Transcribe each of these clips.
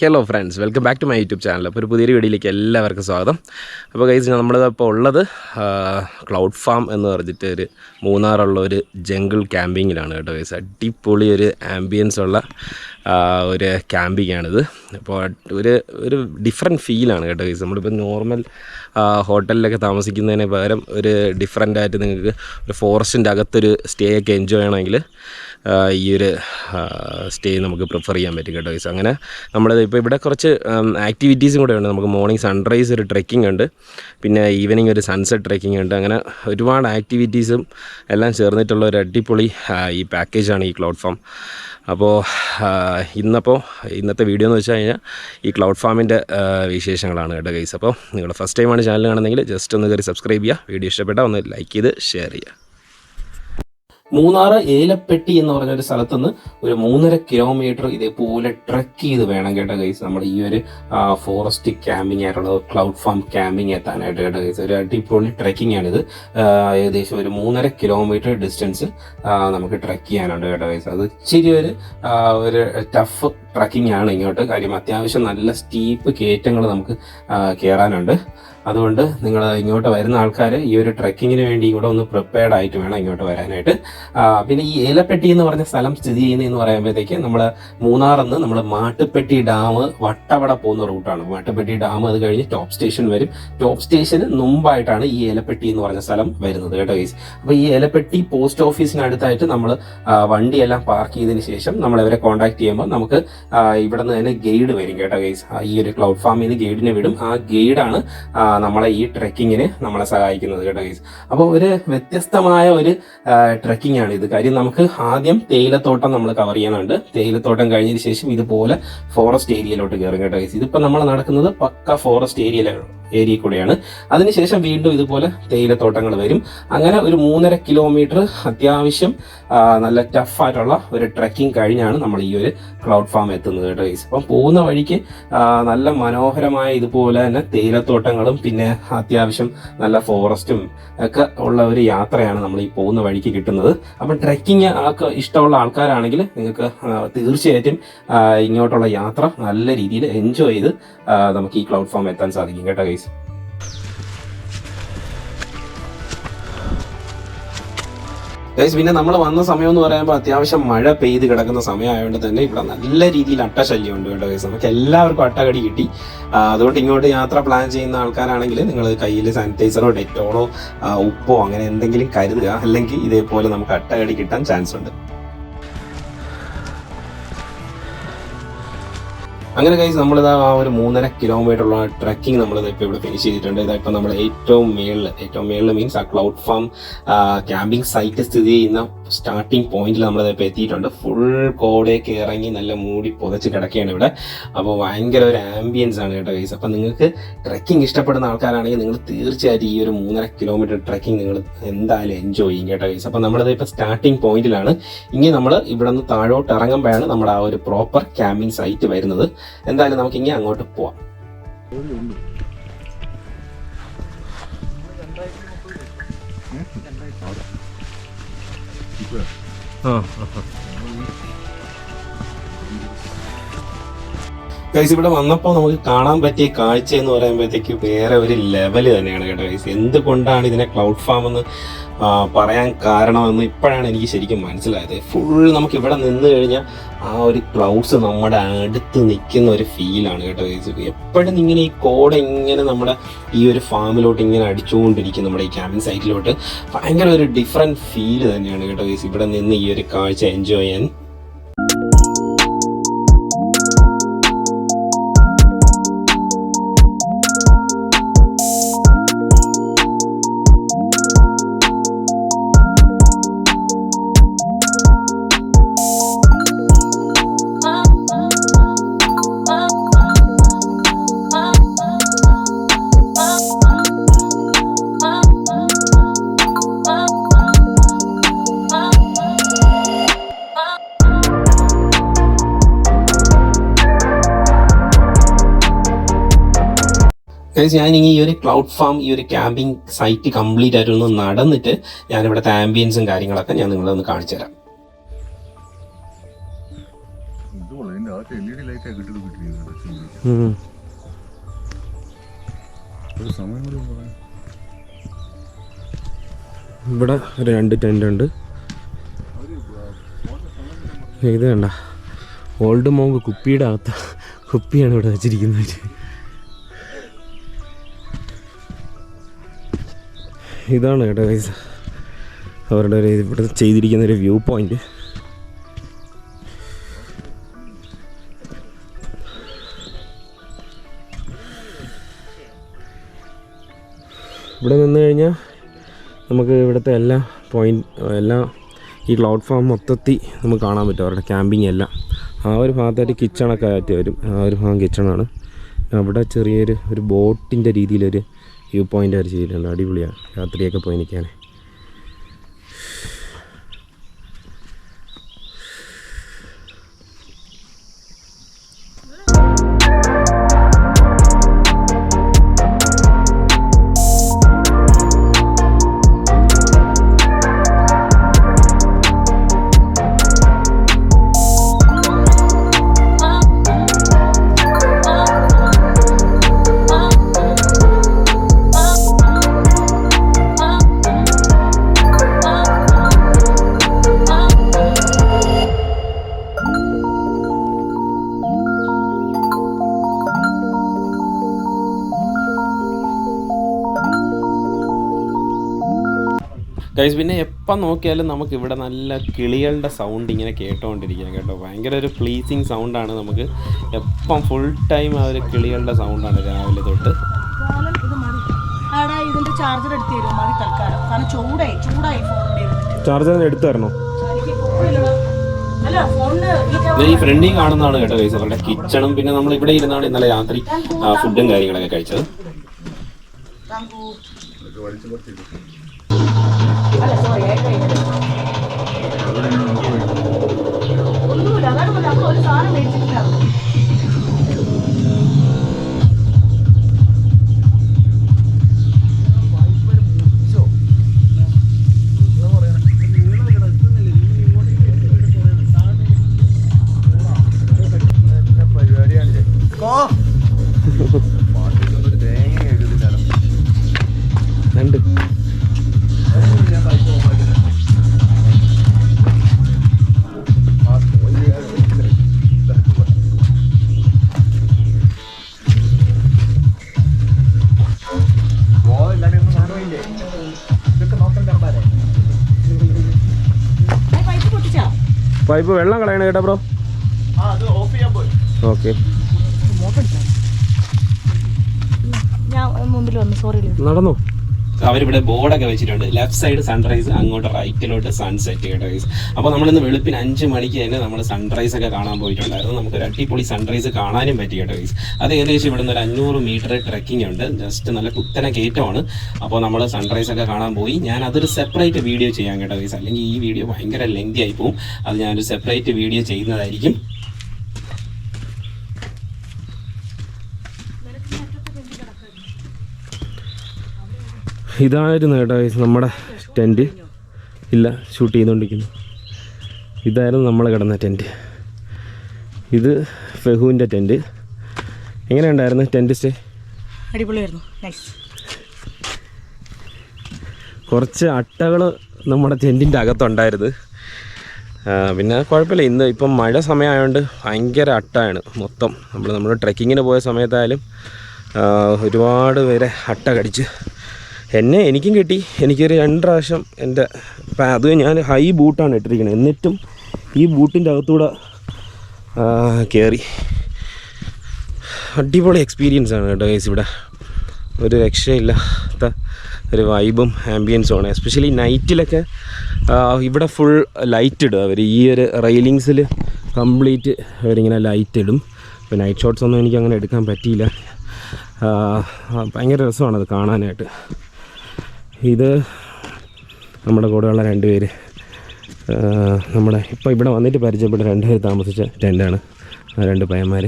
Hello friends, welcome back to my YouTube channel. അപ്പോൾ ഒരു പുതിയൊരു വീഡിയോയിലേക്ക് എല്ലാവർക്കും സ്വാഗതം. അപ്പോൾ ഗൈസ്, നമ്മളിപ്പോൾ ഉള്ളത് ക്ലൗഡ് ഫാം എന്ന് പറഞ്ഞിട്ട് ഒരു മൂന്നാറുള്ള ഒരു ജംഗിൾ ക്യാമ്പിങ്ങിലാണ് കേട്ടോ ഗൈസ്. അടിപൊളി ഒരു ആംബിയൻസ് ഉള്ള ഒരു ക്യാമ്പിങ്ങാണിത്. അപ്പോൾ ഒരു ഡിഫറെൻറ്റ് ഫീലാണ് കേട്ടോ ഗൈസ്. നമ്മളിപ്പോൾ നോർമൽ ഹോട്ടലിലൊക്കെ താമസിക്കുന്നതിന് പകരം ഒരു ഡിഫറെൻ്റായിട്ട് നിങ്ങൾക്ക് ഒരു ഫോറസ്റ്റിൻ്റെ അകത്തൊരു സ്റ്റേ ഒക്കെ എൻജോയ് ചെയ്യണമെങ്കിൽ ഈ ഒരു സ്റ്റേ നമുക്ക് പ്രിഫർ ചെയ്യാൻ പറ്റും കേട്ടോ ഗൈസ്. അങ്ങനെ നമ്മളത് ഇപ്പോൾ ഇവിടെ കുറച്ച് ആക്ടിവിറ്റീസും കൂടെ ഉണ്ട്. നമുക്ക് മോർണിംഗ് സൺറൈസ് ഒരു ട്രെക്കിംഗ് ഉണ്ട്, പിന്നെ ഈവനിങ് ഒരു സൺസെറ്റ് ട്രെക്കിംഗ് ഉണ്ട്. അങ്ങനെ ഒരുപാട് ആക്ടിവിറ്റീസും എല്ലാം ചേർന്നിട്ടുള്ള ഒരു അടിപൊളി ഈ പാക്കേജാണ് ഈ ക്ലൗഡ് ഫാം. അപ്പോൾ ഇന്നത്തെ വീഡിയോ എന്ന് വെച്ച് കഴിഞ്ഞാൽ ഈ ക്ലൗഡ് ഫാമിൻ്റെ വിശേഷങ്ങളാണ് കേട്ടോ ഗൈസ്. അപ്പോൾ നിങ്ങൾ ഫസ്റ്റ് ടൈമാണ് ചാനൽ കാണുന്നതെങ്കിൽ ജസ്റ്റ് ഒന്ന് കയറി സബ്സ്ക്രൈബ് ചെയ്യുക, വീഡിയോ ഇഷ്ടപ്പെട്ടാൽ ഒന്ന് ലൈക്ക് ചെയ്ത് ഷെയർ ചെയ്യുക. മൂന്നാർ ഏലപ്പെട്ടി എന്ന് പറഞ്ഞൊരു സ്ഥലത്തുനിന്ന് ഒരു 3.5 കിലോമീറ്റർ ഇതേപോലെ ട്രെക്ക് ചെയ്ത് വേണം കേട്ടോ ഗൈസ് നമ്മൾ ഈ ഒരു ഫോറസ്റ്റ് ക്യാമ്പിംഗ് ആയിട്ടുള്ള ക്ലൗഡ് ഫാം ക്യാമ്പിംഗ് എത്താനായിട്ട് കേട്ടോ ഗൈസ്. ഒരു അടിപൊളി ട്രെക്കിംഗ് ആണിത്. ഏകദേശം ഒരു 3.5 കിലോമീറ്റർ ഡിസ്റ്റൻസ് നമുക്ക് ട്രെക്ക് ചെയ്യാനുണ്ട് കേട്ടോ ഗൈസ്. അത് ഇച്ചിരി ഒരു ടഫ് ട്രക്കിംഗ് ആണ് ഇങ്ങോട്ട്. കാര്യം അത്യാവശ്യം നല്ല സ്റ്റീപ്പ് കയറ്റങ്ങൾ നമുക്ക് കയറാനുണ്ട്. അതുകൊണ്ട് നിങ്ങൾ ഇങ്ങോട്ട് വരുന്ന ആൾക്കാർ ഈ ഒരു ട്രെക്കിങ്ങിന് വേണ്ടി ഇവിടെ ഒന്ന് പ്രിപ്പയർഡ് ആയിട്ട് വേണം ഇങ്ങോട്ട് വരാനായിട്ട്. പിന്നെ ഈ ഏലപ്പെട്ടി എന്ന് പറഞ്ഞ സ്ഥലം സ്ഥിതി ചെയ്യുന്നതെന്ന് പറയുമ്പോഴത്തേക്ക് നമ്മൾ മൂന്നാറിന്ന് നമ്മൾ മാട്ടുപ്പെട്ടി ഡാം വട്ടവട പോകുന്ന റൂട്ടാണ്. മാട്ടുപ്പെട്ടി ഡാം അത് കഴിഞ്ഞ് ടോപ്പ് സ്റ്റേഷൻ വരും. ടോപ്പ് സ്റ്റേഷന് മുമ്പായിട്ടാണ് ഈ ഏലപ്പെട്ടി എന്ന് പറഞ്ഞ സ്ഥലം വരുന്നത് കേട്ടോ ഗൈസ്. അപ്പോൾ ഈ ഏലപ്പെട്ടി പോസ്റ്റ് ഓഫീസിനടുത്തായിട്ട് നമ്മൾ വണ്ടിയെല്ലാം പാർക്ക് ചെയ്തതിന് ശേഷം നമ്മളവരെ കോൺടാക്ട് ചെയ്യുമ്പോൾ നമുക്ക് ഇവിടെ നിന്ന് തന്നെ ഗൈഡ് വരും കേട്ടോ ഗൈസ്. ഈ ഒരു ക്ലൗഡ് ഫാമിൽ നിന്ന് ഗൈഡിനെ വിടും. ആ ഗൈഡാണ് നമ്മളെ ഈ ട്രെക്കിങ്ങിന് നമ്മളെ സഹായിക്കുന്നത് കേട്ടോ ഗൈസ്. അപ്പോൾ ഒരു വ്യത്യസ്തമായ ഒരു ട്രെക്കിംഗ് ആണ് ഇത്. കാര്യം നമുക്ക് ആദ്യം തേയിലത്തോട്ടം നമ്മൾ കവർ ചെയ്യാനുണ്ട്. തേയിലത്തോട്ടം കഴിഞ്ഞതിന് ശേഷം ഇതുപോലെ ഫോറസ്റ്റ് ഏരിയയിലോട്ട് കയറും കേട്ടോ ഗൈസ്. ഇതിപ്പോൾ നമ്മൾ നടക്കുന്നത് പക്ക ഫോറസ്റ്റ് ഏരിയ കൂടെയാണ്. അതിനുശേഷം വീണ്ടും ഇതുപോലെ തേയിലത്തോട്ടങ്ങൾ വരും. അങ്ങനെ ഒരു 3.5 കിലോമീറ്റർ അത്യാവശ്യം നല്ല ടഫായിട്ടുള്ള ഒരു ട്രെക്കിംഗ് കഴിഞ്ഞാണ് നമ്മൾ ഈ ഒരു ക്ലൗഡ് ഫാം എത്തുന്നത് കേട്ടോ ഗൈസ്. അപ്പം പോകുന്ന വഴിക്ക് നല്ല മനോഹരമായ ഇതുപോലെ തന്നെ തേയിലത്തോട്ടങ്ങളും പിന്നെ അത്യാവശ്യം നല്ല ഫോറസ്റ്റും ഒക്കെ ഉള്ള ഒരു യാത്രയാണ് നമ്മൾ ഈ പോകുന്ന വഴിക്ക് കിട്ടുന്നത്. അപ്പം ട്രെക്കിങ് ഇഷ്ടമുള്ള ആൾക്കാരാണെങ്കിൽ നിങ്ങൾക്ക് തീർച്ചയായിട്ടും ഇങ്ങോട്ടുള്ള യാത്ര നല്ല രീതിയിൽ എൻജോയ് ചെയ്ത് നമുക്ക് ഈ ക്ലൗഡ് ഫാം എത്താൻ സാധിക്കും കേട്ടോ ഗൈസ്. പിന്നെ നമ്മൾ വന്ന സമയം എന്ന് പറയുമ്പോൾ അത്യാവശ്യം മഴ പെയ്ത് കിടക്കുന്ന സമയമായതുകൊണ്ട് തന്നെ ഇവിടെ നല്ല രീതിയിൽ അട്ടശല്യം ഉണ്ട് കേട്ടോ ഗൈസ്. നമുക്ക് എല്ലാവർക്കും അട്ടകടി കിട്ടി. അതുകൊണ്ട് ഇങ്ങോട്ട് യാത്ര പ്ലാൻ ചെയ്യുന്ന ആൾക്കാരാണെങ്കിൽ നിങ്ങൾ കയ്യിൽ സാനിറ്റൈസറോ ഡെറ്റോളോ ഉപ്പോ അങ്ങനെ എന്തെങ്കിലും കരുതുക, അല്ലെങ്കിൽ ഇതേപോലെ നമുക്ക് അട്ടകടി കിട്ടാൻ ചാൻസ് ഉണ്ട്. അങ്ങനെ ഗൈസ് നമ്മളിതാ ആ ഒരു 3.5 കിലോമീറ്റർ ഉള്ള ട്രക്കിംഗ് നമ്മളിത് ഇപ്പോൾ ഇവിടെ ഫിനിഷ് ചെയ്തിട്ടുണ്ട്. ഇതായിപ്പോൾ നമ്മൾ ഏറ്റവും മേളിൽ മീൻസ് ആ ക്ലൗഡ് ഫാം ക്യാമ്പിംഗ് സൈറ്റ് സ്ഥിതി ചെയ്യുന്ന സ്റ്റാർട്ടിംഗ് പോയിന്റിൽ നമ്മളിതിപ്പോൾ എത്തിയിട്ടുണ്ട്. ഫുൾ കോടയൊക്കെ ഇറങ്ങി നല്ല മൂടി പുതച്ച് കിടക്കുകയാണ് ഇവിടെ. അപ്പോൾ ഭയങ്കര ഒരു ആംബിയൻസ് ആണ് കേട്ടോ ഗൈസ്. അപ്പോൾ നിങ്ങൾക്ക് ട്രക്കിംഗ് ഇഷ്ടപ്പെടുന്ന ആൾക്കാരാണെങ്കിൽ നിങ്ങൾ തീർച്ചയായിട്ടും ഈ ഒരു 3.5 കിലോമീറ്റർ ട്രക്കിംഗ് നിങ്ങൾ എന്തായാലും എൻജോയ് ചെയ്യും കേട്ടോ ഗൈസ്. അപ്പോൾ നമ്മളിതിപ്പോൾ സ്റ്റാർട്ടിംഗ് പോയിന്റിലാണ്. ഇനി നമ്മൾ ഇവിടെ നിന്ന് താഴോട്ട് ഇറങ്ങുമ്പോഴാണ് നമ്മുടെ ആ ഒരു പ്രോപ്പർ ക്യാമ്പിംഗ് സൈറ്റ് വരുന്നത്. എന്തായാലും നമുക്ക് ഇങ്ങനെ അങ്ങോട്ട് പോവാം. ഗൈസ് ഇവിടെ വന്നപ്പോൾ നമുക്ക് കാണാൻ പറ്റിയ കാഴ്ച എന്ന് പറയുമ്പോഴത്തേക്ക് വേറെ ഒരു ലെവല് തന്നെയാണ് കേട്ടോ ഗൈസ്. എന്തുകൊണ്ടാണ് ഇതിനെ ക്ലൗഡ് ഫാം എന്ന് പറയാൻ കാരണമെന്ന് ഇപ്പോഴാണ് എനിക്ക് ശരിക്കും മനസ്സിലായത്. ഫുൾ നമുക്ക് ഇവിടെ നിന്ന് കഴിഞ്ഞാൽ ആ ഒരു ക്ലൗഡ്സ് നമ്മുടെ അടുത്ത് നിൽക്കുന്ന ഒരു ഫീലാണ് കേട്ടോ ഗൈസ്. എപ്പോഴും ഇങ്ങനെ ഈ കോട ഇങ്ങനെ നമ്മുടെ ഈ ഒരു ഫാമിലോട്ട് ഇങ്ങനെ അടിച്ചുകൊണ്ടിരിക്കും, നമ്മുടെ ഈ ക്യാമ്പിംഗ് സൈറ്റിലോട്ട്. ഭയങ്കര ഒരു ഡിഫറെൻറ്റ് ഫീല് തന്നെയാണ് കേട്ടോ ഗൈസ് ഇവിടെ നിന്ന് ഈ ഒരു കാഴ്ച എൻജോയ് ചെയ്യാൻ. ഞാൻ ഈ ഒരു ക്ലൗഡ് ഫാം ഈ ഒരു ക്യാമ്പിംഗ് സൈറ്റ് കംപ്ലീറ്റ് ആയിട്ടൊന്ന് നടന്നിട്ട് ഞാൻ ഇവിടുത്തെ ആംബിയൻസും കാര്യങ്ങളൊക്കെ ഞാൻ നിങ്ങളെ ഒന്ന് കാണിച്ചു തരാം. LED light ഇവിടെ 2 ടെൻ്റ് ഉണ്ട്. ഇത് കണ്ട ഓൾഡ് മോങ്ക് കുപ്പിയുടെ അകത്ത് കുപ്പിയാണ് ഇവിടെ വെച്ചിരിക്കുന്നത്. ഇതാണ് കേട്ടോ ഗൈസ് അവരുടെ ഒരു ഇവിടെ ചെയ്തിരിക്കുന്ന ഒരു വ്യൂ പോയിന്റ്. ഇവിടെ നിന്ന് കഴിഞ്ഞാൽ നമുക്ക് ഇവിടുത്തെ എല്ലാ ഈ ക്ലൗഡ് ഫാം മൊത്തത്തിൽ നമുക്ക് കാണാൻ പറ്റും. അവരുടെ ക്യാമ്പിങ് എല്ലാം ആ ഒരു ഭാഗത്തായിട്ട് കിച്ചണൊക്കെ ആയിട്ട് വരും. ആ ഒരു ഭാഗം കിച്ചണാണ്. അവിടെ ചെറിയൊരു ബോട്ടിൻ്റെ രീതിയിലൊരു വ്യൂ പോയിൻ്റ് അവർ ചെയ്തിട്ടുണ്ട്. അടിപൊളിയാണ് രാത്രിയൊക്കെ പോയി നിൽക്കാൻ. ഗൈസ് പിന്നെ എപ്പം നോക്കിയാലും നമുക്ക് ഇവിടെ നല്ല കിളികളുടെ സൗണ്ട് ഇങ്ങനെ കേട്ടോണ്ടിരിക്കാം കേട്ടോ. ഭയങ്കര ഒരു പ്ലീസിങ് സൗണ്ടാണ്. നമുക്ക് എപ്പം ഫുൾ ടൈം ആ ഒരു കിളികളുടെ സൗണ്ടാണ് രാവിലെ തൊട്ട്. ചാർജർ എടുത്തു തരണോ? ഈ ഫ്രണ്ടിൽ കാണുന്നതാണ് കേട്ടോ ഗൈസ് അവരുടെ കിച്ചണും. പിന്നെ നമ്മൾ ഇവിടെ ഇരുന്നാണ് ഇന്നലെ രാത്രി ഫുഡും കാര്യങ്ങളൊക്കെ കഴിച്ചത്. ഒന്നുമില്ല അതാണ് നമ്മൾ ഒരു സാധനം മേടിച്ചിട്ടില്ല. പൈപ്പ് വെള്ളം കളയണ കേട്ടോ ബ്രോ. ഓക്കെ നടന്നു. അവരിവിടെ ബോർഡൊക്കെ വെച്ചിട്ടുണ്ട്. ലെഫ്റ്റ് സൈഡ് സൺറൈസ്, അങ്ങോട്ട് റൈറ്റിലോട്ട് സൺസെറ്റ് കേട്ടോ ഗൈസ്. അപ്പോൾ നമ്മളിന്ന് വെളുപ്പിന് 5 മണിക്ക് തന്നെ നമ്മൾ സൺറൈസ് ഒക്കെ കാണാൻ പോയിട്ടുണ്ടായിരുന്നു. നമുക്കൊരു അടിപൊളി സൺറൈസ് കാണാനും പറ്റി കേട്ടോ ഗൈസ്. അത് ഏകദേശം ഇവിടെ നിന്ന് ഒരു 500 മീറ്റർ ട്രെക്കിംഗ് ഉണ്ട്. ജസ്റ്റ് നല്ല കുത്തനെ കയറ്റമാണ്. അപ്പോൾ നമ്മൾ സൺറൈസ് ഒക്കെ കാണാൻ പോയി. ഞാൻ അതൊരു സെപ്പറേറ്റ് വീഡിയോ ചെയ്യാൻ കേട്ടോ ഗൈസ്. അല്ലെങ്കിൽ ഈ വീഡിയോ ഭയങ്കര ലെങ്തി ആയി പോകും. അത് ഞാനൊരു സെപ്പറേറ്റ് വീഡിയോ ചെയ്യുന്നതായിരിക്കും. ഇതായിരുന്നു കേട്ടോ നമ്മുടെ ടെൻറ്റ്. ഇല്ല, ഷൂട്ട് ചെയ്തുകൊണ്ടിരിക്കുന്നു. ഇതായിരുന്നു നമ്മൾ കിടന്ന ടെൻറ്റ്. ഇത് ഫെഹുവിൻ്റെ ടെൻറ്റ്. എങ്ങനെയുണ്ടായിരുന്നു ടെൻറ്റ് സ്റ്റേ? അടിപൊളിയായിരുന്നു, നൈസ്. കുറച്ച് അട്ടകൾ നമ്മുടെ ടെൻറ്റിൻ്റെ അകത്തുണ്ടായിരുന്നു. പിന്നെ കുഴപ്പമില്ല. ഇപ്പം മഴ സമയമായതുകൊണ്ട് ഭയങ്കര അട്ടയാണ് മൊത്തം. നമ്മൾ ട്രെക്കിങ്ങിന് പോയ സമയത്തായാലും ഒരുപാട് പേരെ അട്ട കടിച്ച്. എനിക്കും കിട്ടി. എനിക്കൊരു 2 പ്രാവശ്യം അത് ഞാൻ ഹൈ ബൂട്ടാണ് ഇട്ടിരിക്കുന്നത്. എന്നിട്ടും ഈ ബൂട്ടിൻ്റെ അകത്തൂടെ കയറി. അടിപൊളി എക്സ്പീരിയൻസ് ആണ് കേട്ടോ ഗൈസ്. ഇവിടെ ഒരു രക്ഷയില്ലാത്ത ഒരു വൈബും ആംബിയൻസുമാണ്. എസ്പെഷ്യലി നൈറ്റിലൊക്കെ ഇവിടെ ഫുൾ ലൈറ്റ് ഇടും അവർ. ഈ ഒരു റെയിലിങ്സിൽ കംപ്ലീറ്റ് അവരിങ്ങനെ ലൈറ്റ് ഇടും. അപ്പോൾ നൈറ്റ് ഷോട്ട്സ് ഒന്നും എനിക്ക് അങ്ങനെ എടുക്കാൻ പറ്റിയില്ല. ഭയങ്കര രസമാണത് കാണാനായിട്ട്. ഇത് നമ്മുടെ കൂടെയുള്ള 2 പേര്, ഇപ്പോൾ ഇവിടെ വന്നിട്ട് പരിചയപ്പെട്ട 2 പേര് താമസിച്ച ടെൻ്റാണ്. 2 പയ്യന്മാർ.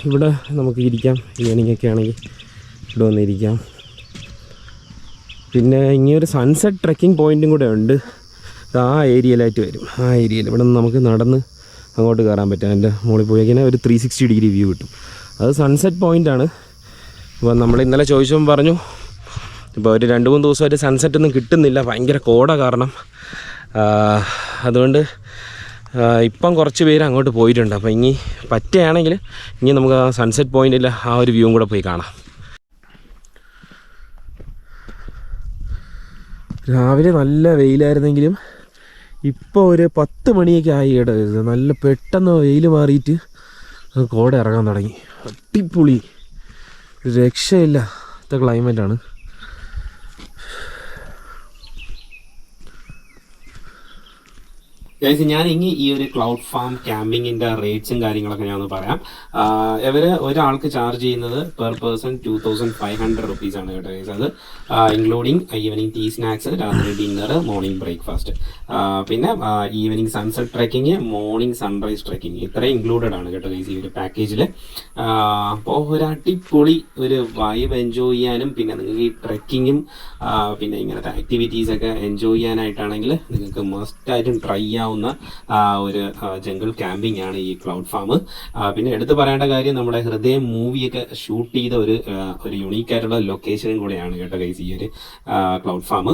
ഇവിടെ നമുക്ക് ഇരിക്കാം. ഈവനിങ്ങൊക്കെ ആണെങ്കിൽ ഇവിടെ വന്നിരിക്കാം. പിന്നെ ഇങ്ങനൊരു സൺസെറ്റ് ട്രെക്കിംഗ് പോയിൻറ്റും കൂടെ ഉണ്ട്. ആ ഏരിയയിലായിട്ട് വരും. ആ ഏരിയയിൽ ഇവിടെ നിന്ന് നമുക്ക് നടന്ന് അങ്ങോട്ട് കയറാൻ പറ്റും. അതിൻ്റെ മുകളിൽ പോയി കഴിഞ്ഞാൽ ഒരു 360 ഡിഗ്രി വ്യൂ കിട്ടും. അത് സൺസെറ്റ് പോയിൻ്റാണ്. ഇപ്പോൾ നമ്മൾ ഇന്നലെ ചോദിച്ചപ്പോൾ പറഞ്ഞു ഇപ്പോൾ ഒരു 2-3 ദിവസമായിട്ട് സൺസെറ്റൊന്നും കിട്ടുന്നില്ല, ഭയങ്കര കോട കാരണം. അതുകൊണ്ട് ഇപ്പം കുറച്ച് പേര് അങ്ങോട്ട് പോയിട്ടുണ്ട്. അപ്പോൾ ഇനി പറ്റുകയാണെങ്കിൽ ഇനി നമുക്ക് ആ സൺസെറ്റ് പോയിൻ്റിൽ ആ ഒരു വ്യൂവും കൂടെ പോയി കാണാം. രാവിലെ നല്ല വെയിലായിരുന്നെങ്കിലും ഇപ്പോൾ ഒരു 10 മണിയൊക്കെ ആയി കേട്ടോ. നല്ല പെട്ടെന്ന് വെയിൽ മാറിയിട്ട് കോട ഇറങ്ങാൻ തുടങ്ങി. അടിപൊളി, രക്ഷയില്ലാത്ത ക്ലൈമറ്റാണ്. ഞാൻ ഇനി ഈ ഒരു ക്ലൗഡ് ഫാം ക്യാമ്പിങ്ങിൻ്റെ റേറ്റ്സും കാര്യങ്ങളൊക്കെ ഞാൻ ഒന്ന് പറയാം. ഇവർ ഒരാൾക്ക് ചാർജ് ചെയ്യുന്നത് പെർ പേഴ്സൺ 2500 റുപ്പീസാണ് കേട്ടോ. അത് ഇൻക്ലൂഡിങ് ഈവനിങ് ടീ സ്നാക്സ്, രാത്രി ഡിന്നർ, മോർണിംഗ് ബ്രേക്ക്ഫാസ്റ്റ്, പിന്നെ evening sunset trekking, morning sunrise trekking, ഇത്രയും ഇൻക്ലൂഡഡ് ആണ് കേട്ടോ ഈ ഒരു പാക്കേജിൽ. അപ്പോൾ ഒരു അടിപൊളി ഒരു വൈബ് എൻജോയ് ചെയ്യാനും പിന്നെ നിങ്ങൾക്ക് ഈ ട്രെക്കിങ്ങും പിന്നെ ഇങ്ങനത്തെ ആക്ടിവിറ്റീസൊക്കെ എൻജോയ് ചെയ്യാനായിട്ടാണെങ്കിൽ നിങ്ങൾക്ക് മസ്റ്റായിട്ടും ട്രൈ ചെയ്യാവുന്ന ഒരു ജംഗിൾ ക്യാമ്പിംഗ് ആണ് ഈ ക്ലൗഡ് ഫാം. പിന്നെ എടുത്തു പറയേണ്ട കാര്യം, നമ്മുടെ ഹൃദയം മൂവിയൊക്കെ ഷൂട്ട് ചെയ്ത ഒരു യുണീക്ക് ആയിട്ടുള്ള ലൊക്കേഷനും കൂടെയാണ് കേട്ടോ ഗൈസ് ഈ ഒരു ക്ലൗഡ് ഫാം.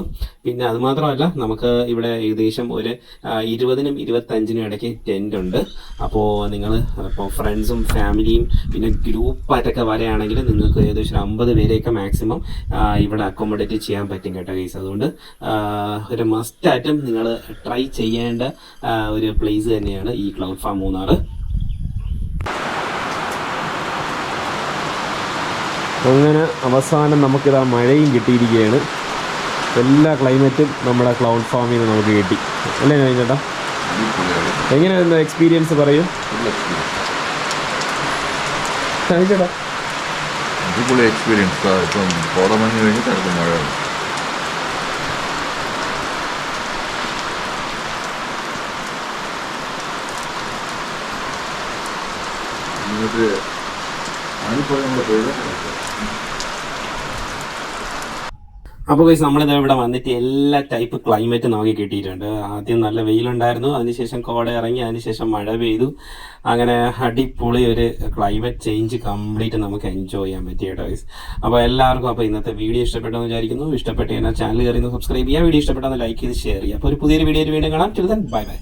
പിന്നെ അതുമാത്രമല്ല, നമുക്ക് ഇവിടെ ഏകദേശം ഒരു 20-നും 25-നും ഇടയ്ക്ക് ടെൻ്റ് ഉണ്ട്. അപ്പോൾ നിങ്ങൾ ഇപ്പോൾ ഫ്രണ്ട്സും ഫാമിലിയും പിന്നെ ഗ്രൂപ്പായിട്ടൊക്കെ വരികയാണെങ്കിൽ നിങ്ങൾക്ക് ഏകദേശം 50 പേരെയൊക്കെ മാക്സിമം ഇവിടെ അക്കോമഡേറ്റ് ചെയ്യാൻ പറ്റും കേട്ടോ ഗൈസ്. അതുകൊണ്ട് ഒരു മസ്റ്റായിട്ടും നിങ്ങൾ ട്രൈ ചെയ്യേണ്ട ഒരു പ്ലേസ് തന്നെയാണ് ഈ ക്ലൗഡ് ഫാം മൂന്നാർ. അങ്ങനെ അവസാനം നമുക്കിതാ മഴയും കിട്ടിയിരിക്കുകയാണ്. എല്ലാ ക്ലൈമറ്റും നമ്മുടെ ക്ലൗഡ് ഫാമിൽ നിന്ന് നമുക്ക് കിട്ടി അല്ലേ ചേട്ടാ? എങ്ങനെയായിരുന്നു എക്സ്പീരിയൻസ് പറയൂ ചേട്ടാ? അടിപൊളി എക്സ്പീരിയൻസ്. ഇപ്പം കോടമഞ്ഞ് കഴിഞ്ഞിട്ട് അടുത്ത മഴ. അപ്പോൾ ഗൈസ് നമ്മളിത് ഇവിടെ വന്നിട്ട് എല്ലാ ടൈപ്പ് ക്ലൈമറ്റ് നോക്കി കിട്ടിയിട്ടുണ്ട്. ആദ്യം നല്ല വെയിലുണ്ടായിരുന്നു, അതിനുശേഷം കോട ഇറങ്ങി, അതിനുശേഷം മഴ പെയ്തു. അങ്ങനെ അടിപൊളി ഒരു ക്ലൈമറ്റ് ചേഞ്ച് കംപ്ലീറ്റ് നമുക്ക് എൻജോയ് ചെയ്യാൻ പറ്റി കേട്ടോ ഗൈസ്. അപ്പോൾ എല്ലാവർക്കും അപ്പോൾ ഇന്നത്തെ വീഡിയോ ഇഷ്ടപ്പെട്ടെന്ന് വിചാരിക്കുന്നു. ഇഷ്ടപ്പെട്ട് കഴിഞ്ഞാൽ ചാനൽ കയറി സബ്സ്ക്രൈബ് ചെയ്യുക, വീഡിയോ ഇഷ്ടപ്പെട്ടെന്ന് ലൈക്ക് ചെയ്ത് ഷെയർ ചെയ്യുക. അപ്പോൾ ഒരു പുതിയൊരു വീഡിയോയിൽ വീണ്ടും കാണാം. Bye bye.